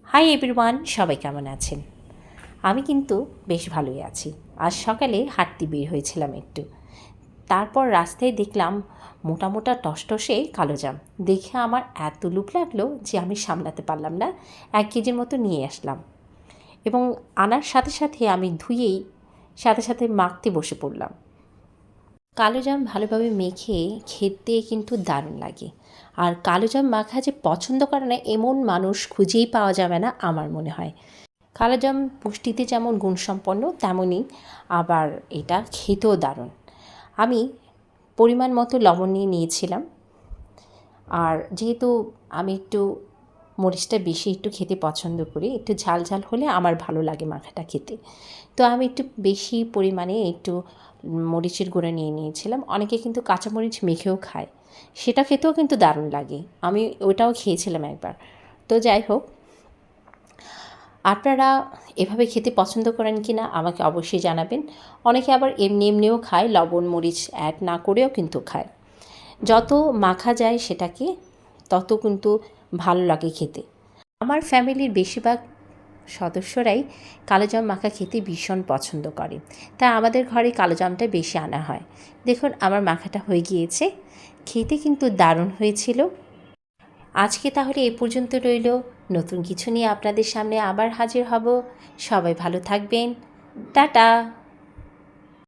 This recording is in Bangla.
হাই এভরিওয়ান, সবাই কেমন আছেন? আমি কিন্তু বেশ ভালোই আছি। আজ সকালে হাঁটতে বের হয়েছিলাম একটু। তারপর রাস্তায় দেখলাম মোটা মোটা টসটসে কালোজাম। দেখে আমার এত লোভ লাগলো যে আমি সামলাতে পারলাম না, 1 কেজির মতো নিয়ে আসলাম এবং আনার সাথে সাথে আমি ধুয়েই সাথে সাথে মাখতে বসে পড়লাম। কালোজাম ভালোভাবে মেখে খেতে কিন্তু দারুণ লাগে। আর কালোজাম মাখা যে পছন্দ করে না এমন মানুষ খুঁজেই পাওয়া যাবে না আমার মনে হয়। কালোজাম পুষ্টিতে যেমন গুণসম্পন্ন তেমনই আবার এটা খেতেও দারুণ। আমি পরিমাণ মতো লবণ নিয়ে নিয়েছিলাম। আর যেহেতু আমি একটু মরিচটা বেশি একটু খেতে পছন্দ করি, একটু ঝাল ঝাল হলে আমার ভালো লাগে মাখাটা খেতে, তো আমি একটু বেশি পরিমাণে একটু মরিচের গুঁড়ো নিয়ে নিয়েছিলাম। অনেকে কিন্তু কাঁচামরিচ মেখেও খায়, সেটা খেতেও কিন্তু দারুণ লাগে। আমি ওটাও খেয়েছিলাম একবার। তো যাই হোক, আপনারা এভাবে খেতে পছন্দ করেন কি না আমাকে অবশ্যই জানাবেন। অনেকে আবার এমনি এমনিও খায়, লবণ মরিচ অ্যাড না করেও কিন্তু খায়। যত মাখা যায় সেটাকে তত কিন্তু ভালো লাগে খেতে। আমার ফ্যামিলির বেশিরভাগ সদস্যরাই কালোজাম মাখা খেতে ভীষণ পছন্দ করে, তাই আমাদের ঘরে কালোজামটা বেশি আনা হয়। দেখুন আমার মাখাটা হয়ে গিয়েছে, খেতে কিন্তু দারুণ হয়েছিল। আজকে তাহলে এ পর্যন্ত রইল। নতুন কিছু নিয়ে আপনাদের সামনে আবার হাজির হব। সবাই ভালো থাকবেন। টাটা।